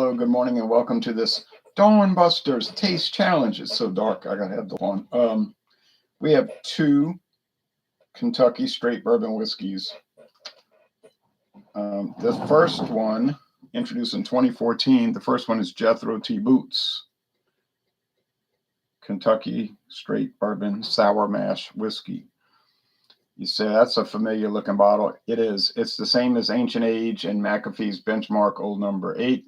Hello, good morning, and welcome to this Dawn Busters Taste Challenge. It's so dark, I gotta have the on. We have two Kentucky straight bourbon whiskeys. The first one, introduced in 2014, the first one is Jethro T. Boots, Kentucky straight bourbon sour mash whiskey. You say that's a familiar looking bottle. It is. It's the same as Ancient Age and McAfee's Benchmark Old Number 8.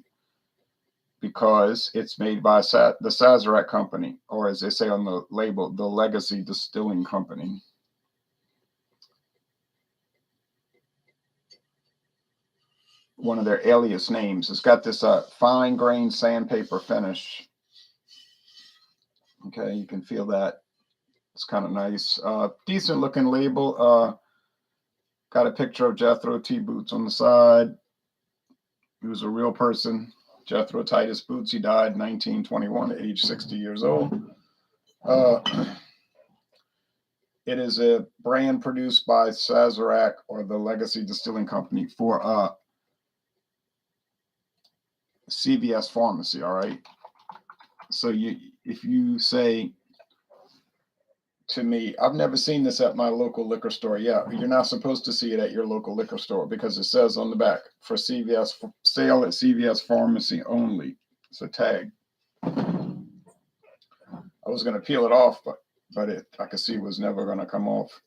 Because it's made by the Sazerac Company, or as they say on the label, the Legacy Distilling Company. One of their alias names. It's got this fine grained sandpaper finish. Okay, you can feel that. It's kind of nice. Decent looking label. Got a picture of Jethro T. Boots on the side. He was a real person. Jethro Titus Boots. He died in 1921 at age 60 years old. It is a brand produced by Sazerac, or the Legacy Distilling Company, for CVS Pharmacy. All right. So if you say to me, I've never seen this at my local liquor store. Yeah, you're not supposed to see it at your local liquor store because it says on the back, for CVS, for sale at CVS Pharmacy only. It's a tag. I was going to peel it off, but I could see it was never going to come off.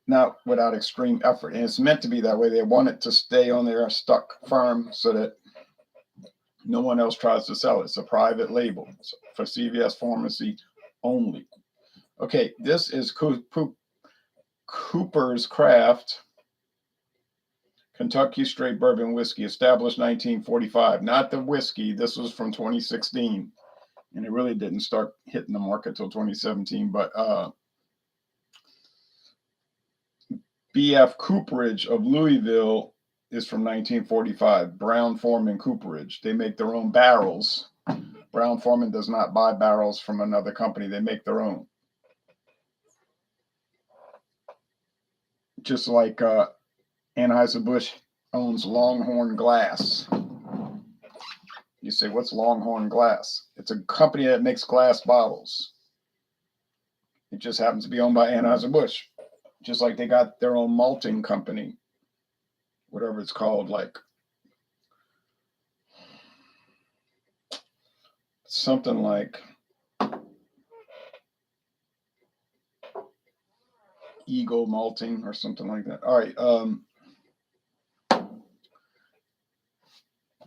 Not without extreme effort. And it's meant to be that way. They want it to stay on there stuck firm so that no one else tries to sell it. It's a private label for CVS Pharmacy only. Okay, this is Cooper's Craft Kentucky Straight Bourbon Whiskey, established 1945. Not the whiskey. This was from 2016. And it really didn't start hitting the market till 2017. But B.F. Cooperage of Louisville is from 1945. Brown-Forman Cooperage. They make their own barrels. Brown-Forman does not buy barrels from another company. They make their own. Just like Anheuser-Busch owns Longhorn Glass. You say, what's Longhorn Glass? It's a company that makes glass bottles. It just happens to be owned by Anheuser-Busch. Just like they got their own malting company, whatever it's called, like something like Eagle Malting or something like that. All right.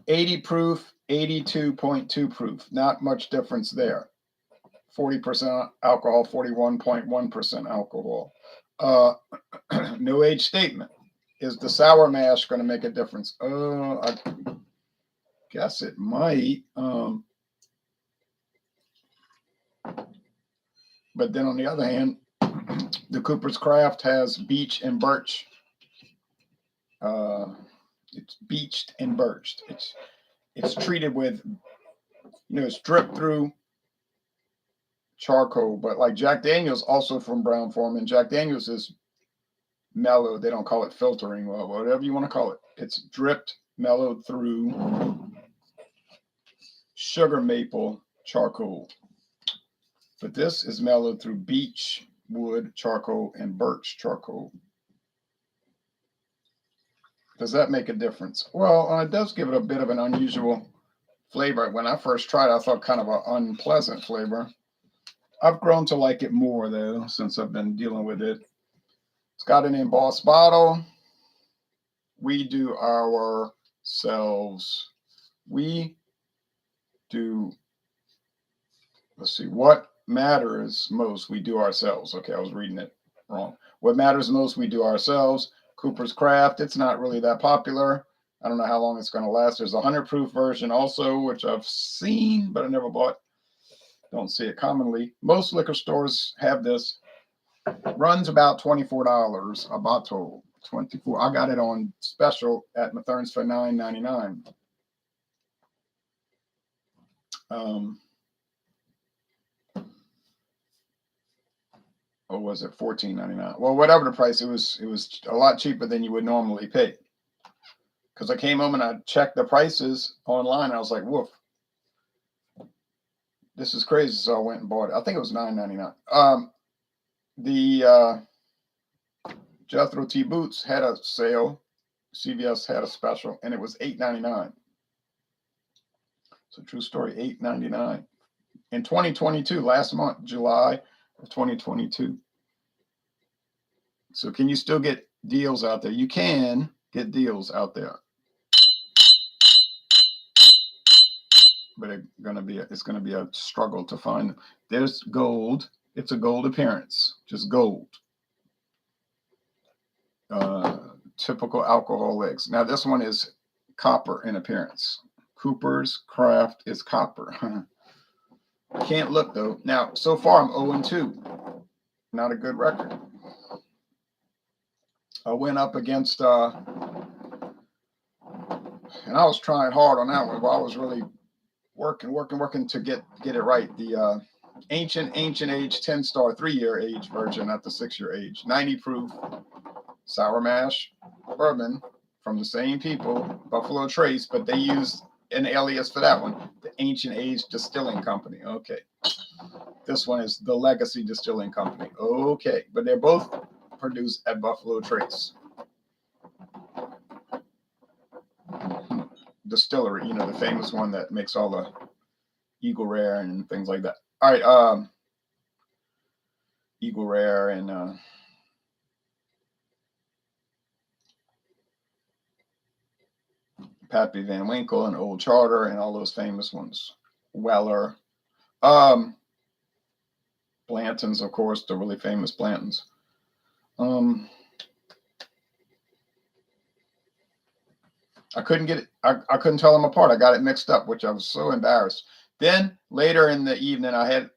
80 proof, 82.2 proof. Not much difference there. 40% alcohol, 41.1% alcohol. No age statement. Is the sour mash going to make a difference? I guess it might. But then on the other hand, the Cooper's Craft has beech and birch. It's beached and birched. It's treated with, it's dripped through charcoal. But like Jack Daniels, also from Brown-Forman, Jack Daniels is mellow. They don't call it filtering, or whatever you want to call it. It's dripped, mellowed through sugar maple charcoal. But this is mellowed through beech wood charcoal and birch charcoal. Does that make a difference? Well, it does give it a bit of an unusual flavor. When I first tried it, I thought kind of an unpleasant flavor. I've grown to like it more, though, since I've been dealing with it. It's got an embossed bottle. We do ourselves. We do, let's see, what matters most, we do ourselves. Okay, I was reading it wrong. What matters most, we do ourselves. Cooper's Craft, it's not really that popular. I don't know how long it's going to last. There's a 100 proof version also, which I've seen, but I never bought. Don't see it commonly. Most liquor stores have this. Runs about $24 a bottle. 24. I got it on special at Mathern's for $9.99. Or was it $14.99? Well, whatever the price, it was a lot cheaper than you would normally pay. because I came home and I checked the prices online. And I was like, woof, this is crazy. So I went and bought it. I think it was $9.99. The Jethro T boots had a sale. CVS had a special, and it was $8.99. So true story, $8.99 in 2022, last month, July of 2022. So can you still get deals out there? You can get deals out there, but it's gonna be a struggle to find them. There's gold. It's a gold appearance, just gold. Typical alcohol legs. Now this one is copper in appearance. Cooper's Craft is copper. Can't look though. Now so far I'm 0-2. Not a good record. I went up against and I was trying hard on that one, but I was really working to get it right. The ancient age 10-star 3-year age version, not the 6-year age. 90 proof sour mash bourbon from the same people, Buffalo Trace, but they used an alias for that one, the Ancient Age Distilling Company. Okay. This one is the Legacy Distilling Company. Okay. But they're both produced at Buffalo Trace Distillery, you know, the famous one that makes all the Eagle Rare and things like that. All right. Eagle Rare and Pappy Van Winkle and Old Charter and all those famous ones. Weller. Blanton's, of course, the really famous Blanton's. I couldn't get it. I couldn't tell them apart. I got it mixed up, which I was so embarrassed. Then later in the evening, I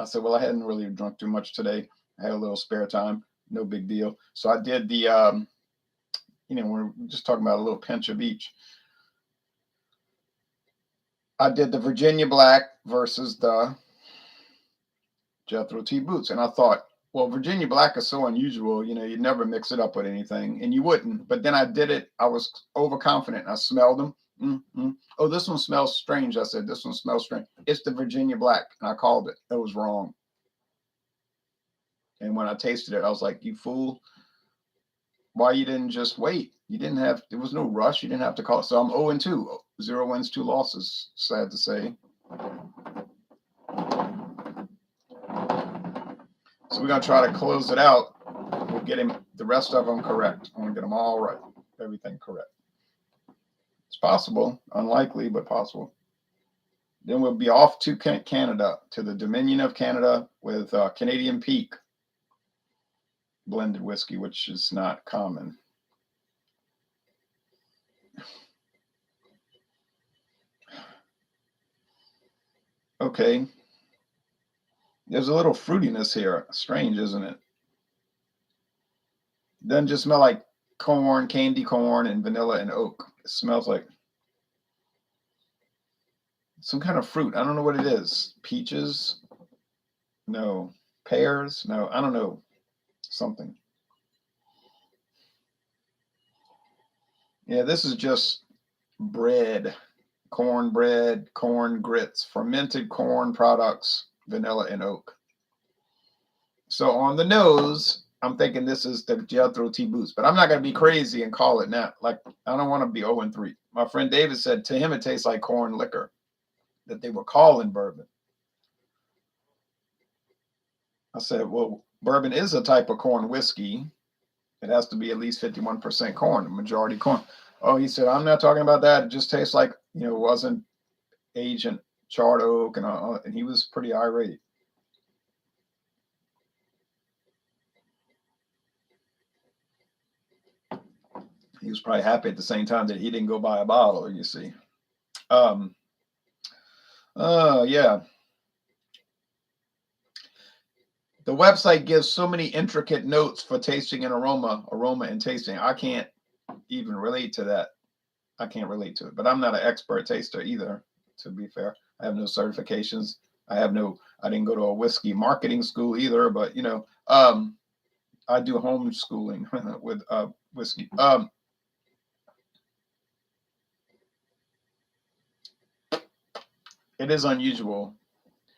said, well, I hadn't really drunk too much today. I had a little spare time. No big deal. So I did the, we're just talking about a little pinch of each. I did the Virginia Black versus the Jethro T boots. And I thought, well, Virginia Black is so unusual, you'd never mix it up with anything, and you wouldn't. But then I did it. I was overconfident. I smelled them. Oh, this one smells strange. I said, this one smells strange. It's the Virginia Black. And I called it. It was wrong. And when I tasted it, I was like, you fool. Why you didn't just wait? There was no rush. You didn't have to call it. So I'm 0-2. 0 wins, 2 losses. Sad to say. So we're going to try to close it out. We'll get the rest of them correct. I want to get them all right. Everything correct. It's possible. Unlikely, but possible. Then we'll be off to Canada, to the Dominion of Canada with Canadian Peak blended whiskey, which is not common. Okay. There's a little fruitiness here. Strange, isn't it? Doesn't just smell like corn, candy corn, and vanilla and oak. It smells like some kind of fruit. I don't know what it is. Peaches? No. Pears? No. I don't know. Something. Yeah, this is just bread. Corn bread, corn grits, fermented corn products, vanilla and oak. So on the nose, I'm thinking this is the Jethro T boots, but I'm not going to be crazy and call it now. Like, I don't want to be 0-3. My friend David said to him it tastes like corn liquor that they were calling bourbon. I said, well, bourbon is a type of corn whiskey. It has to be at least 51% corn, the majority corn. Oh, he said, I'm not talking about that. It just tastes like, it wasn't aged charred oak, and he was pretty irate. He was probably happy at the same time that he didn't go buy a bottle, you see. Yeah. The website gives so many intricate notes for tasting and aroma and tasting. I can't even relate to that. I can't relate to it, but I'm not an expert taster either, to be fair. I have no certifications. I didn't go to a whiskey marketing school either, but I do homeschooling with whiskey. It is unusual,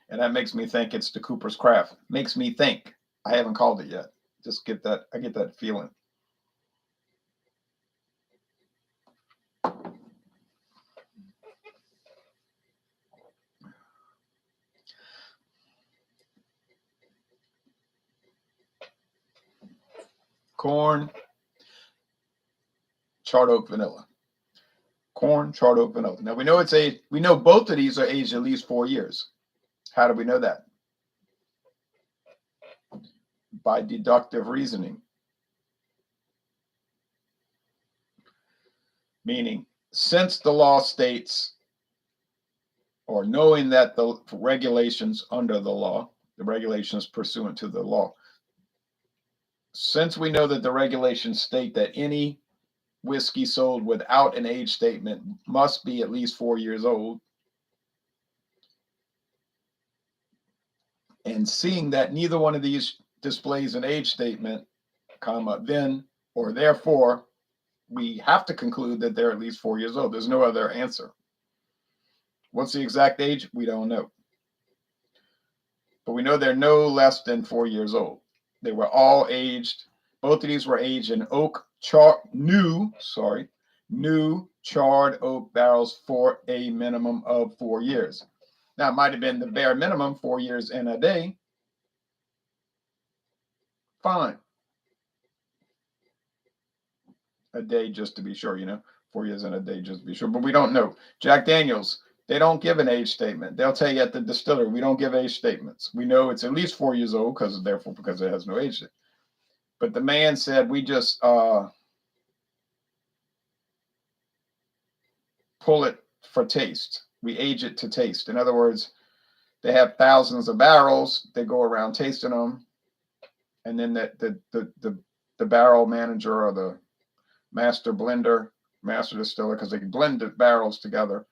and that makes me think it's the Cooper's Craft. Makes me think. I haven't called it yet. Just get that. I get that feeling. Corn, charred oak, vanilla. Corn, charred oak, vanilla. Now we know it's aged. We know both of these are aged at least 4 years. How do we know that? By deductive reasoning. Meaning, since the law states, or knowing that the regulations under the law, the regulations pursuant to the law, since we know that the regulations state that any whiskey sold without an age statement must be at least 4 years old, and seeing that neither one of these displays an age statement, comma, then or therefore, we have to conclude that they're at least 4 years old. There's no other answer. What's the exact age? We don't know. But we know they're no less than 4 years old. They were all aged. Both of these were aged in new charred oak barrels for a minimum of 4 years. Now, it might have been the bare minimum 4 years and a day. Fine. A day just to be sure, 4 years and a day just to be sure. But we don't know. Jack Daniels, they don't give an age statement. They'll tell you at the distillery, we don't give age statements. We know it's at least 4 years old because it has no age. But the man said, we just pull it for taste. We age it to taste. In other words, they have thousands of barrels. They go around tasting them. And then the barrel manager or the master blender, master distiller, because they blend the barrels together,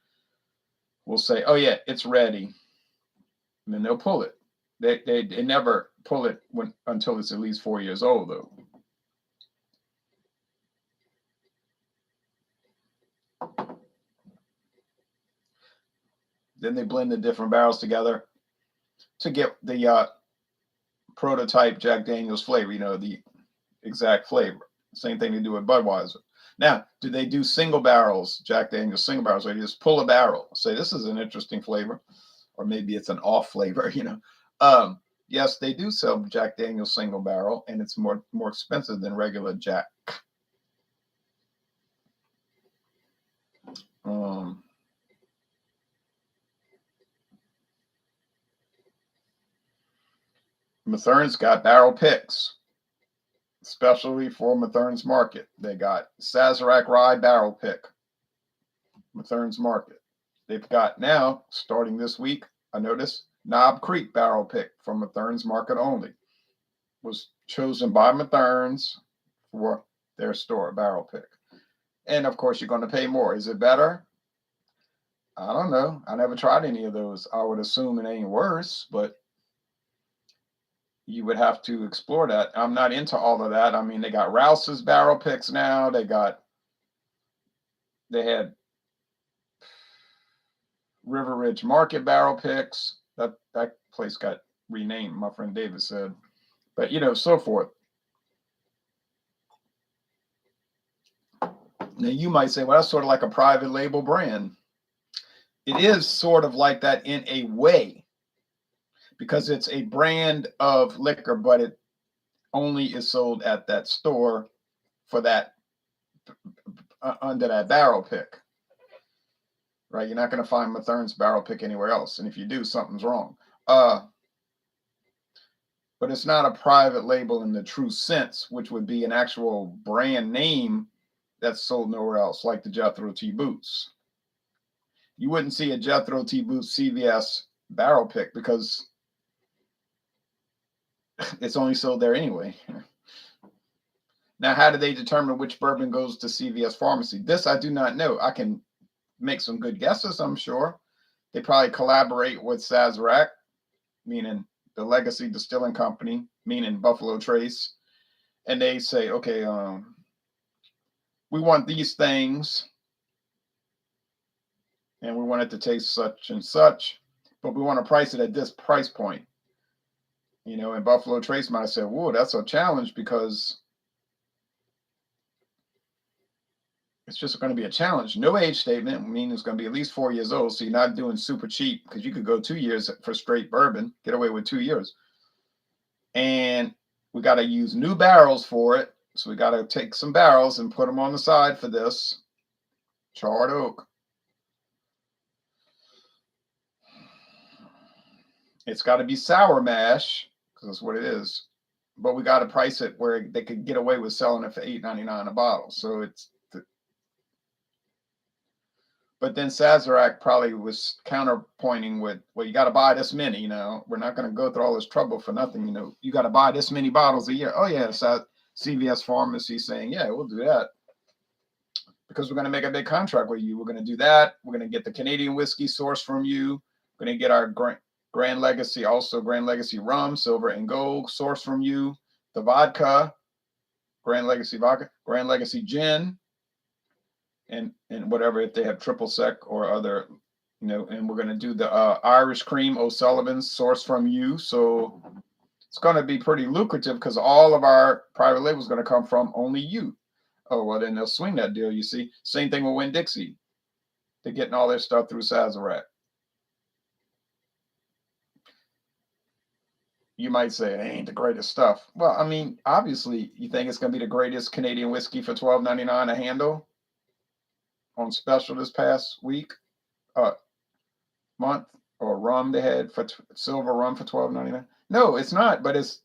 will say, oh yeah, it's ready. And then they'll pull it. They never pull it until it's at least 4 years old, though. Then they blend the different barrels together to get the prototype Jack Daniels flavor, the exact flavor. Same thing they do with Budweiser. Now, do they do single barrels, Jack Daniels single barrels, or you just pull a barrel, say this is an interesting flavor, or maybe it's an off flavor, Yes, they do sell Jack Daniels single barrel, and it's more expensive than regular Jack. Mathern's got barrel picks, especially for Mathern's Market. They got Sazerac Rye barrel pick, Mathern's Market. They've got now, starting this week, I noticed, Knob Creek barrel pick from Mathern's Market only. Was chosen by Mathern's for their store barrel pick. And of course, you're going to pay more. Is it better? I don't know. I never tried any of those. I would assume it ain't worse, but you would have to explore that. I'm not into all of that. I mean, they got Rouse's barrel picks now. They had River Ridge Market barrel picks. That place got renamed, my friend David said. But so forth. Now you might say, well, that's sort of like a private label brand. It is sort of like that in a way, because it's a brand of liquor, but it only is sold at that store for that under that barrel pick. Right? You're not going to find Mathern's barrel pick anywhere else. And if you do, something's wrong. But it's not a private label in the true sense, which would be an actual brand name that's sold nowhere else, like the Jethro T Boots. You wouldn't see a Jethro T Boots CVS barrel pick because it's only sold there anyway. Now, how do they determine which bourbon goes to CVS pharmacy? This I do not know. I can make some good guesses, I'm sure. They probably collaborate with Sazerac, meaning the Legacy Distilling Company, meaning Buffalo Trace. And they say, okay, we want these things and we want it to taste such and such, but we want to price it at this price point. You know, and Buffalo Trace might have said, whoa, that's a challenge because it's just going to be a challenge. No age statement, meaning it's going to be at least 4 years old. So you're not doing super cheap because you could go 2 years for straight bourbon, get away with 2 years. And we got to use new barrels for it. So we got to take some barrels and put them on the side for this. Charred oak. It's got to be sour mash because that's what it is. But we got to price it where they could get away with selling it for $8.99 a bottle. So it's, but then Sazerac probably was counterpointing with, well, you got to buy this many, you know, we're not going to go through all this trouble for nothing. You know, you got to buy this many bottles a year. Oh yeah. CVS Pharmacy saying, yeah, we'll do that because we're going to make a big contract with you. We're going to do that. We're going to get the Canadian whiskey sourced from you. We're going to get our Grand Legacy, also Grand Legacy rum, silver and gold sourced from you. The vodka, Grand Legacy vodka, Grand Legacy gin, and whatever, if they have triple sec or other, you know, and we're going to do the Irish cream O'Sullivan's sourced from you. So it's going to be pretty lucrative because all of our private label is going to come from only you. Oh, well, then they'll swing that deal, you see. Same thing with Winn-Dixie. They're getting all their stuff through Sazerac. You might say it ain't the greatest stuff. Well, I mean, obviously, you think it's going to be the greatest Canadian whiskey for $12.99 a handle on special this past month, or rum they had for silver rum for $12.99. No, it's not. But it's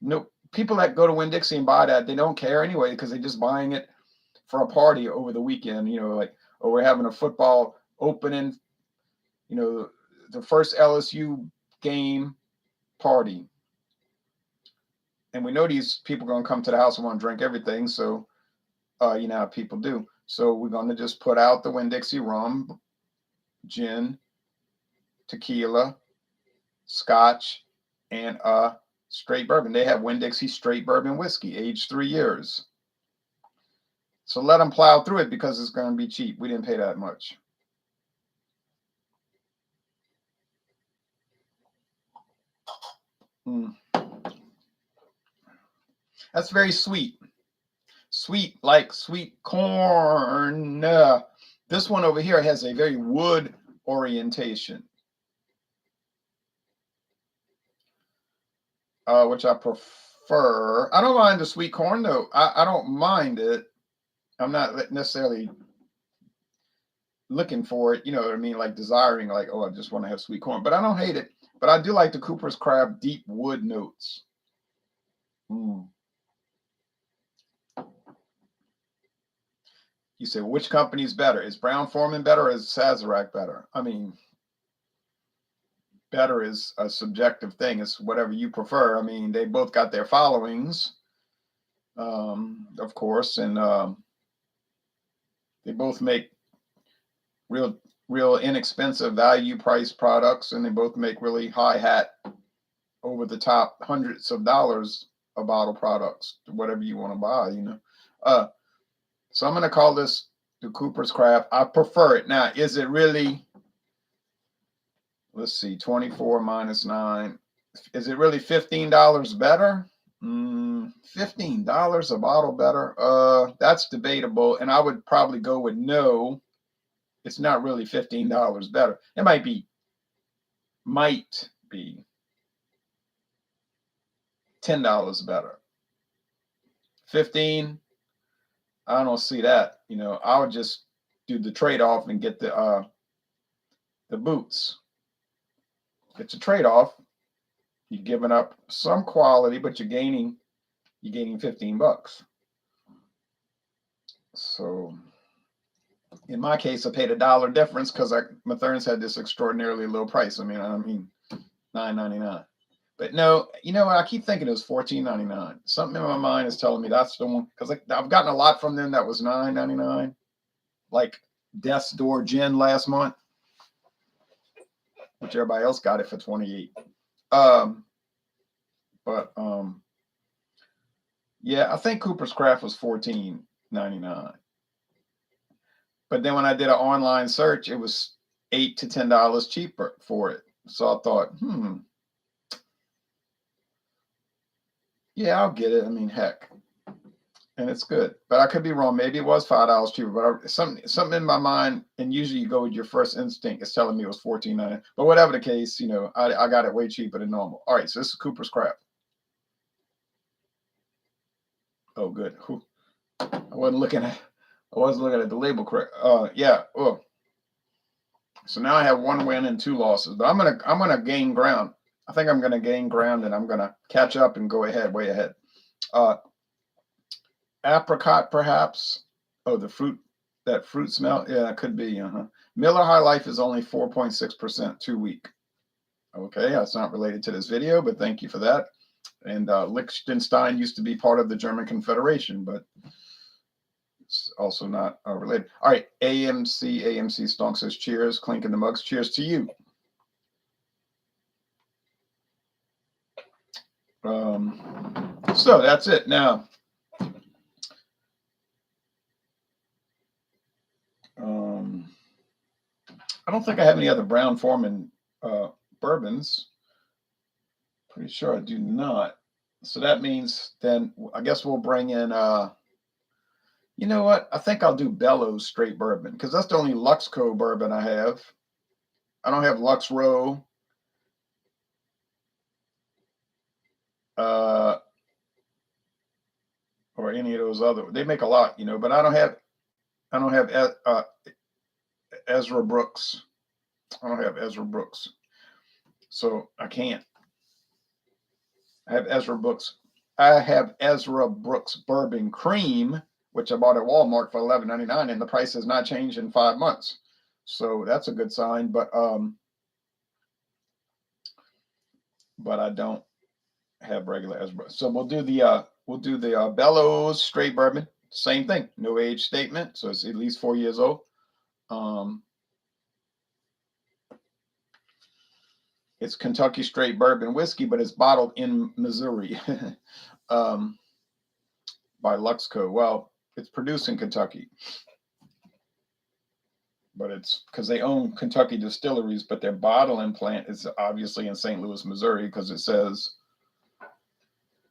no people that go to Winn-Dixie and buy that, they don't care anyway because they're just buying it for a party over the weekend. You know, like, or we're having a football opening. You know, the first LSU game party. And we know these people are going to come to the house and want to drink everything. So, you know how people do. So we're going to just put out the Winn-Dixie rum, gin, tequila, scotch, and straight bourbon. They have Winn-Dixie straight bourbon whiskey, aged 3 years. So let them plow through it because it's going to be cheap. We didn't pay that much. That's very sweet. Sweet, like sweet corn. This one over here has a very wood orientation, which I prefer. I don't mind the sweet corn, though. I don't mind it. I'm not necessarily looking for it, you know what I mean? Like desiring, like, oh, I just want to have sweet corn. But I don't hate it. But I do like the Cooper's Craft deep wood notes. You say, which company is better? Is Brown-Forman better or is Sazerac better? I mean, better is a subjective thing. It's whatever you prefer. I mean, they both got their followings, of course, and they both make real inexpensive value price products, and they both make really high hat, over the top, hundreds of dollars a bottle products, whatever you want to buy, you know. So I'm going to call this the Cooper's Craft. I prefer it. Now, is it really, let's see, 24 minus 9. Is it really $15 better? $15 a bottle better? That's debatable. And I would probably go with no. It's not really $15 better. It might be $10 better. 15, I don't see that. You know, I would just do the trade-off and get the boots. It's a trade-off. You're giving up some quality, but you're gaining $15. So in my case, I paid $1 difference because Mathern's had this extraordinarily low price. I mean, $9.99. But no, you know what? I keep thinking it was $14.99. Something in my mind is telling me that's the one, because I've gotten a lot from them that was $9.99, like Death's Door Gin last month, which everybody else got it for $28. Yeah, I think Cooper's Craft was $14.99. But then when I did an online search, it was $8 to $10 cheaper for it. So I thought, yeah, I'll get it. I mean, heck, and it's good. But I could be wrong. Maybe it was $5 cheaper. But something in my mind, and usually you go with your first instinct, is telling me it was $14.99. But whatever the case, I got it way cheaper than normal. All right, so this is Cooper's Craft. Oh, good. I wasn't looking at the label correct. Yeah. Oh. So now I have 1 win and 2 losses, but I'm gonna gain ground. I think I'm gonna gain ground, and I'm gonna catch up and go way ahead. Apricot, perhaps. Oh, that fruit smell. Yeah, it could be. Miller High Life is only 4.6%, 2 week. Okay, that's not related to this video, but thank you for that. And Liechtenstein used to be part of the German Confederation, but it's also not related. All right, AMC Stonk says cheers, clinking the mugs. Cheers to you. So that's it. Now, I don't think I have any other Brown-Forman bourbons. Pretty sure I do not. So that means then I guess we'll bring in, you know what? I think I'll do Bellows straight bourbon because that's the only Luxco bourbon I have. I don't have Lux Row. Or any of those other. They make a lot, but I don't have Ezra Brooks. I don't have Ezra Brooks. So I can't. I have Ezra Brooks. I have Ezra Brooks Bourbon Cream, which I bought at Walmart for $11.99, and the price has not changed in 5 months. So that's a good sign. But I don't have regular Ezra. So we'll do the Bellows straight bourbon. Same thing. No age statement. So it's at least 4 years old. It's Kentucky straight bourbon whiskey, but it's bottled in Missouri by Luxco. Well, it's produced in Kentucky, but it's because they own Kentucky distilleries, but their bottling plant is obviously in St. Louis, Missouri, because it says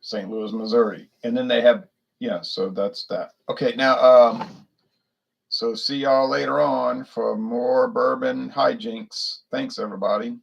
St. Louis, Missouri. And then they have, so that's that. Okay, now, so see y'all later on for more bourbon hijinks. Thanks, everybody.